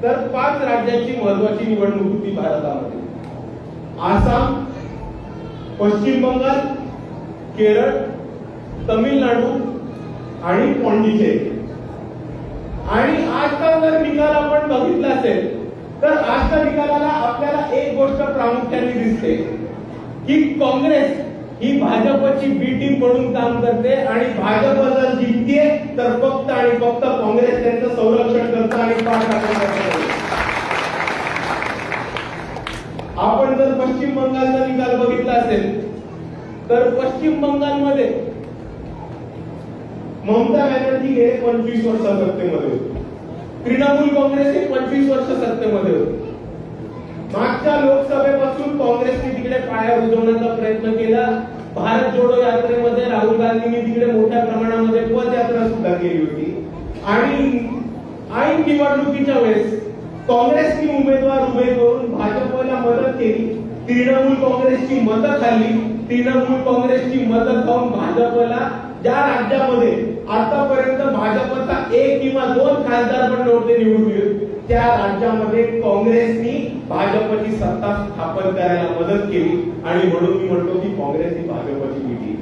तर 5 राज्यांची महत्वाची निवडणूक होती भारतामध्ये. आसाम, पश्चिम बंगाल, केरळ, तमिळनाडू आणि पॉंडिचेरी. आणि आजचा जर निकाल आपण बघितला असेल तर आजच्या निकालाला आपल्याला एक गोष्ट प्रामुख्याने दिसते की काँग्रेस ही भाजपची बी टीम म्हणून काम करते आणि भाजप जर जिंकते तर फक्त आणि फक्त काँग्रेस त्यांचं संरक्षण करतं आणि पाठराखण करतं. आपण जर पश्चिम बंगालचा निकाल बघितला असेल तर पश्चिम बंगालमध्ये ममता बॅनर्जी हे 25 वर्ष सत्तेमध्ये होते. तृणमूल काँग्रेस हे 25 वर्ष सत्तेमध्ये होते. मागच्या लोकसभेपासून काँग्रेसने तिकडे पाया रुजवण्याचा प्रयत्न केला. भारत जोडो यात्रेमध्ये राहुल गांधींनी तिकडे मोठ्या प्रमाणामध्ये पदयात्रा सुद्धा केली होती. आणि ऐन निवडणुकीच्या वेळेस काँग्रेसने उमेदवार उभे करून भाजपला मदत केली. तृणमूल काँग्रेसची मतं खाल्ली. तृणमूल काँग्रेसची मतं खाऊन भाजपला ज्या राज्यामध्ये आतापर्यंत भाजपचा 1 किंवा 2 खासदार पण नव्हते निवडून येत त्या राज्यामध्ये काँग्रेसनी भाजपची सत्ता स्थापन करायला मदत केली. आणि म्हणून मी म्हणतो की काँग्रेस ही भाजपची युती.